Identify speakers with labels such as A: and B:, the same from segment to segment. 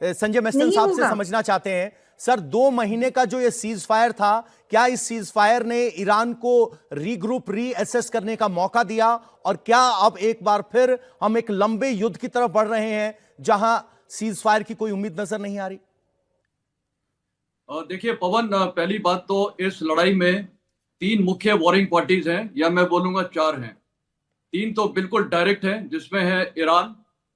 A: Sanjay Meston
B: नहीं
A: साहब से
B: होगा।
A: समझना चाहते हैं सर, 2 महीने का जो ये सीज फायर था, क्या इस सीज फायर ने ईरान को रीग्रुप रीअसेस करने का मौका दिया, और क्या अब एक बार फिर हम एक लंबे युद्ध की तरफ बढ़ रहे हैं जहां सीज फायर की कोई उम्मीद नजर नहीं आ रही?
C: देखिए पवन, पहली बात तो इस लड़ाई में 3 मुख्य वॉरिंग पार्टीज हैं, या मैं बोलूंगा 4 हैं। 3 तो बिल्कुल डायरेक्ट हैं, जिसमें है ईरान,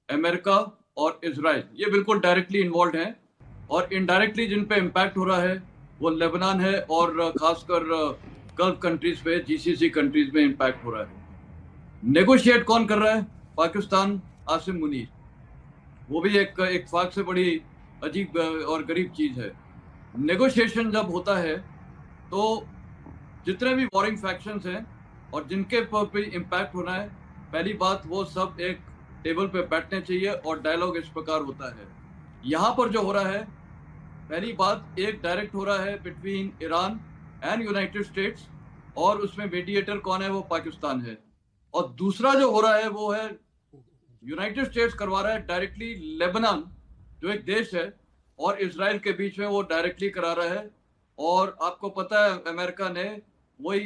C: अमेरिका और इजराइल। ये बिल्कुल डायरेक्टली इन्वॉल्व हैं, और इनडायरेक्टली जिन पे इम्पैक्ट हो रहा है वो लेबनान है, और खासकर गल्फ कंट्रीज पे, जीसीसी कंट्रीज में इम्पैक्ट हो रहा है। नेगोशिएट कौन कर रहा है? पाकिस्तान, आसिम मुनीर। वो भी एक फाक से बड़ी अजीब और गरीब चीज है। नेगोशिएशन जब होता है तो जितने भी वॉरिंग फैक्शंस हैं और जिनके पे इम्पैक्ट होना है, पहली बात वो सब एक टेबल पे बैठने चाहिए, और डायलॉग इस प्रकार होता है। यहाँ पर जो हो रहा है, पहली बात एक डायरेक्ट हो रहा है between Iran and United states, और उसमें मीडिएटर कौन है? वो पाकिस्तान है। और दूसरा जो हो रहा है वो है यूनाइटेड स्टेट्स करवा रहा है डायरेक्टली लेबनान, जो एक देश है, और इजराइल के बीच में वो डायरेक्टली करा रहा है। और आपको पता है अमेरिका ने वही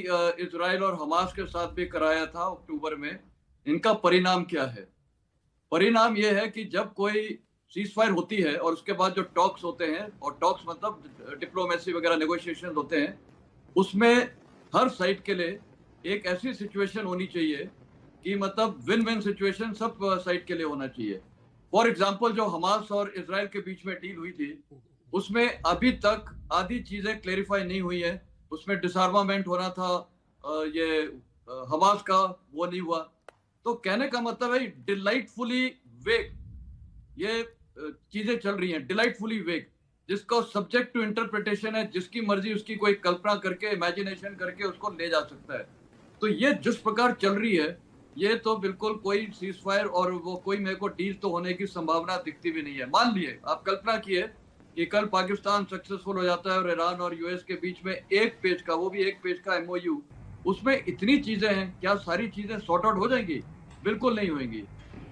C: इजराइल और हमास के साथ भी कराया था अक्टूबर में। इनका परिणाम क्या है? परिणाम ये है कि जब कोई सीज फायर होती है और उसके बाद जो टॉक्स होते हैं, और टॉक्स मतलब डिप्लोमेसी वगैरह नेगोशिएशन होते हैं, उसमें हर साइड के लिए एक ऐसी सिचुएशन होनी चाहिए कि मतलब विन विन सिचुएशन सब साइड के लिए होना चाहिए। फॉर एग्जाम्पल, जो हमास और इजराइल के बीच में डील हुई थी, उसमें अभी तक आधी चीजें क्लेरिफाई नहीं हुई है। उसमें डिसआर्मामेंट होना था, ये हमास का, वो नहीं हुआ। तो कहने का मतलब है डिलाइटफुली वेग ये चीजें चल रही हैं, डिलाइटफुली वेग, जिसका सब्जेक्ट टू इंटरप्रिटेशन है, जिसकी मर्जी उसकी कोई कल्पना करके, इमेजिनेशन करके उसको ले जा सकता है। तो ये जिस प्रकार चल रही है, ये तो बिल्कुल कोई सीज फायर और वो कोई मेरे को डील तो होने की संभावना दिखती भी नहीं है। मान लिए, आप कल्पना किए कि कल पाकिस्तान सक्सेसफुल हो जाता है और ईरान और यूएस के बीच में एक पेज का, वो भी एक पेज का एमओयू, उसमें इतनी चीजें हैं, क्या सारी चीजें सॉर्ट आउट हो जाएंगी? बिल्कुल नहीं होंगी।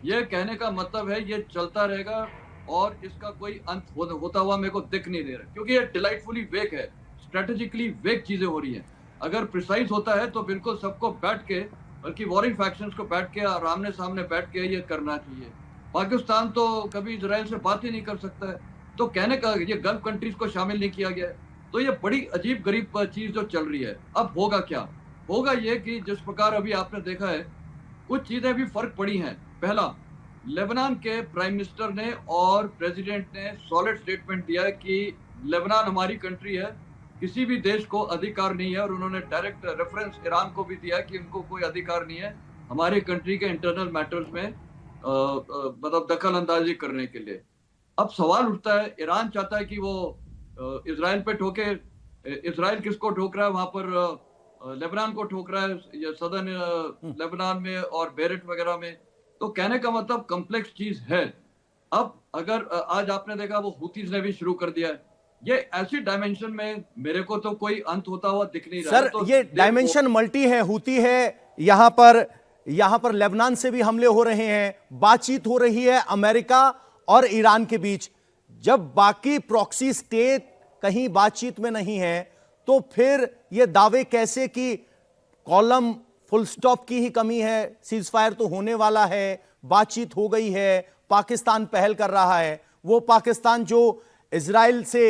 C: ये कहने का मतलब है ये चलता रहेगा, और इसका कोई अंत होता हुआ मेरे को दिख नहीं दे रहा, क्योंकि ये डिलाइटफुली वेग है, स्ट्रेटेजिकली वेग चीजें हो रही हैं। अगर प्रिसाइज होता है तो बिल्कुल सबको बैठ के, बल्कि वॉरिंग फैक्शंस को बैठ के और आमने सामने बैठ के ये करना चाहिए। पाकिस्तान तो कभी इजराइल से बात ही नहीं कर सकता है, तो कहने का ये गल्फ कंट्रीज को शामिल नहीं किया गया है। तो ये बड़ी अजीब गरीब चीज जो चल रही है। अब होगा क्या? होगा ये कि जिस प्रकार अभी आपने देखा है, कुछ चीजें भी फर्क पड़ी हैं। पहला, लेबनान के प्राइम मिनिस्टर ने और प्रेसिडेंट ने सॉलिड स्टेटमेंट दिया है कि लेबनान हमारी कंट्री है, किसी भी देश को अधिकार नहीं है, और उन्होंने डायरेक्ट रेफरेंस ईरान को भी दिया कि उनको कोई अधिकार नहीं है हमारी कंट्री के इंटरनल मैटर्स में मतलब दखल अंदाजी करने के लिए। अब सवाल उठता है, ईरान चाहता है कि वो इजराइल पे ठोके। इजराइल किसको ठोक रहा है? वहां पर लेबनान को ठोक रहा है, ये सदर्न लेबनान में और बेरेट वगैरह में। तो कहने का मतलब कॉम्प्लेक्स चीज है। अब अगर आज आपने देखा वो हुतीज ने भी शुरू कर दिया है, ये ऐसी डायमेंशन में मेरे को तो कोई अंत होता हुआ दिख नहीं रहा।
A: सर
C: तो
A: ये डायमेंशन मल्टी है, हुती है, यहां पर लेबनान से भी हमले हो रहे हैं, बातचीत हो रही है अमेरिका और ईरान के बीच। जब बाकी प्रॉक्सी स्टेट कहीं बातचीत में नहीं है, तो फिर ये दावे कैसे कि कॉलम फुल स्टॉप की ही कमी है, सीज फायर तो होने वाला है, बातचीत हो गई है, पाकिस्तान पहल कर रहा है। वो पाकिस्तान जो इजराइल से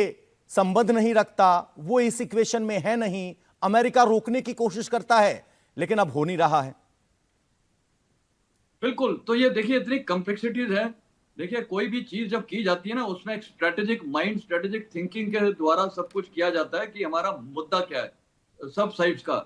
A: संबंध नहीं रखता, वो इस इक्वेशन में है नहीं। अमेरिका रोकने की कोशिश करता है, लेकिन अब हो नहीं रहा है।
C: बिल्कुल। तो ये देखिए इतनी कॉम्प्लेक्सिटीज है। देखिए कोई भी चीज जब की जाती है ना, उसमें एक स्ट्रेटेजिक माइंड, स्ट्रेटेजिक थिंकिंग के द्वारा सब कुछ किया जाता है कि हमारा मुद्दा क्या है सब साइड्स का।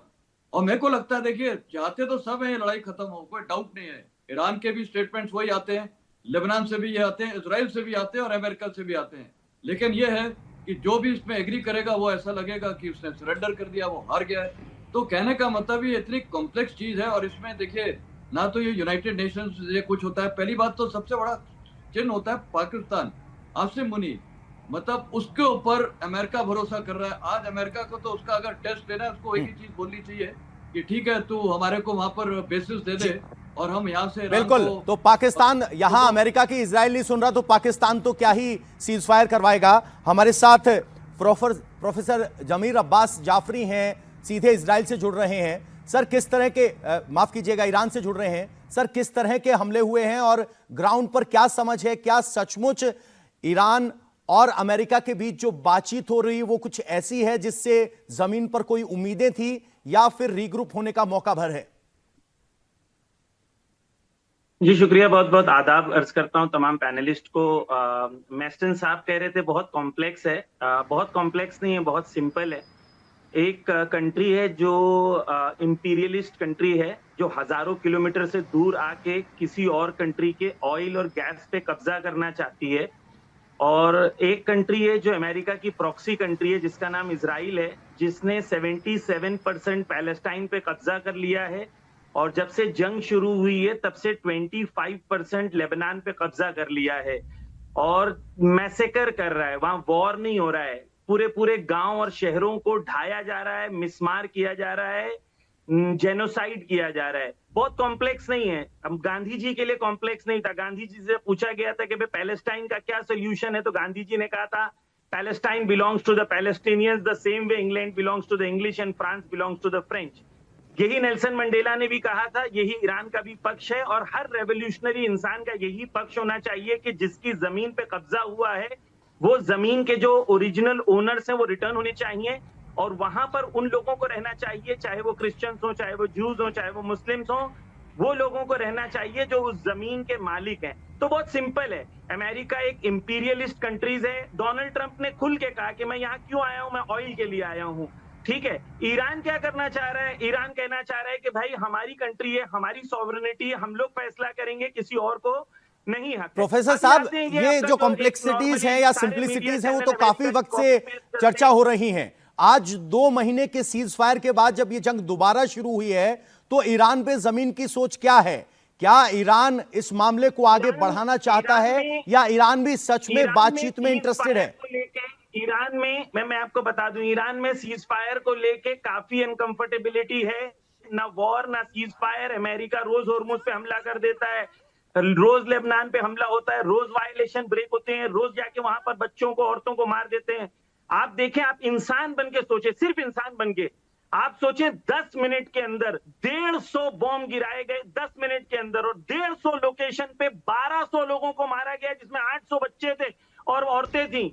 C: और मेरे को लगता है, देखिए चाहते तो सब है ये लड़ाई खत्म हो, कोई डाउट नहीं है। ईरान के भी स्टेटमेंट्स वही आते हैं, लेबनान से भी ये आते हैं, इजराइल से भी आते हैं, और अमेरिका से भी आते हैं। लेकिन ये है कि जो भी इसमें एग्री करेगा वो ऐसा लगेगा कि उसने सरेंडर कर दिया, वो हार गया है। तो कहने का मतलब ये इतनी कॉम्प्लेक्स चीज है, और इसमें देखिए ना तो ये यूनाइटेड नेशंस ये कुछ होता है। पहली बात तो सबसे बड़ा चिन्ह होता है पाकिस्तान, आसिम मुनीर, मतलब उसके ऊपर अमेरिका भरोसा कर रहा है। आज अमेरिका को तो उसका अगर टेस्ट लेना है, उसको एक ही चीज बोलनी चाहिए कि ठीक है तू हमारे को वहां पर बेसिस दे दे, और हम यहाँ से ईरान
A: बिल्कुल।
C: को
A: तो पाकिस्तान, यहां अमेरिका की इजराइल नहीं सुन रहा तो पाकिस्तान तो क्या ही सीज फायर करवाएगा। हमारे साथ प्रोफेसर जमीर अब्बास जाफरी हैं, सीधे इजराइल से जुड़ रहे हैं। सर किस तरह के माफ कीजिएगा, ईरान से जुड़ रहे हैं। सर किस तरह के हमले हुए हैं और ग्राउंड पर क्या समझ है? क्या सचमुच ईरान और अमेरिका के बीच जो बातचीत हो रही है वो कुछ ऐसी है जिससे जमीन पर कोई उम्मीदें थी, या फिर रीग्रुप होने का मौका भर है?
B: जी शुक्रिया, बहुत बहुत आदाब अर्ज करता हूं तमाम पैनलिस्ट को। मैस्टन साहब कह रहे थे बहुत कॉम्प्लेक्स है। बहुत कॉम्प्लेक्स नहीं है, बहुत सिंपल है। एक कंट्री है जो इंपीरियलिस्ट कंट्री है, जो हजारों किलोमीटर से दूर आके किसी और कंट्री के ऑयल और गैस पे कब्जा करना चाहती है। और एक कंट्री है जो अमेरिका की प्रॉक्सी कंट्री है, जिसका नाम इजराइल है, जिसने 77% पैलेस्टाइन पे कब्जा कर लिया है। और जब से जंग शुरू हुई है तब से 25% लेबनान पे कब्जा कर लिया है और मैसेकर कर रहा है। वहां वॉर नहीं हो रहा है, पूरे पूरे गांव और शहरों को ढाया जा रहा है, मिसमार किया जा रहा है, जेनोसाइड किया जा रहा है। बहुत कॉम्प्लेक्स नहीं है। अब गांधी जी के लिए कॉम्प्लेक्स नहीं था। गांधी जी से पूछा गया था कि भाई पैलेस्टाइन का क्या सोल्यूशन है, तो गांधी जी ने कहा था Palestine belongs to the Palestinians the same way England belongs to the English and France belongs to the French. यही नेल्सन मंडेला ने भी कहा था, यही ईरान का भी पक्ष है और हर रेवोल्यूशनरी इंसान का यही पक्ष होना चाहिए कि जिसकी जमीन पे कब्जा हुआ है वो जमीन के जो ओरिजिनल ओनर्स हैं वो रिटर्न होने चाहिए और वहां पर उन लोगों को रहना चाहिए, चाहे वो क्रिश्चियंस हो, चाहे वो ज्यूज हो, चाहे वो मुस्लिम्स हो, वो लोगों को रहना चाहिए जो उस जमीन के मालिक हैं। तो बहुत सिंपल है। अमेरिका एक इंपीरियलिस्ट कंट्रीज है। डोनाल्ड ट्रंप ने खुल के कहा कि मैं यहाँ क्यों आया हूं, मैं ऑयल के लिए आया हूं। ठीक है, ईरान क्या करना चाह रहा है? ईरान कहना चाह रहा है कि भाई हमारी कंट्री है, हमारी सॉवरेनिटी है, हम लोग फैसला करेंगे, किसी और को नहीं हक।
A: प्रोफेसर साहब, ये जो कॉम्प्लेक्सिटीज हैं या सिंप्लिसिटीज हैं वो तो काफी वक्त से चर्चा हो रही हैं। आज 2 महीने के सीज फायर के बाद जब ये जंग दोबारा शुरू हुई है तो ईरान पे जमीन की सोच क्या है? क्या ईरान इस मामले को आगे बढ़ाना चाहता है या ईरान भी सच में बातचीत में इंटरेस्टेड है?
B: ईरान में मैं आपको बता दूं, ईरान में सीज फायर को लेके काफी अनकंफर्टेबिलिटी है। ना वॉर ना सीज फायर। अमेरिका रोज होर्मुज पे हमला कर देता है, रोज लेबनान पे हमला होता है, रोज वायलेशन ब्रेक होते हैं, रोज जाके वहां पर बच्चों को, औरतों को मार देते हैं। आप देखें, आप इंसान बन के सोचे, सिर्फ इंसान बन के आप सोचें 10 मिनट के अंदर 150 बॉम्ब गिराए गए 10 मिनट के अंदर, और 150 लोकेशन पे 1200 लोगों को मारा गया, जिसमें 800 बच्चे थे और औरतें थी।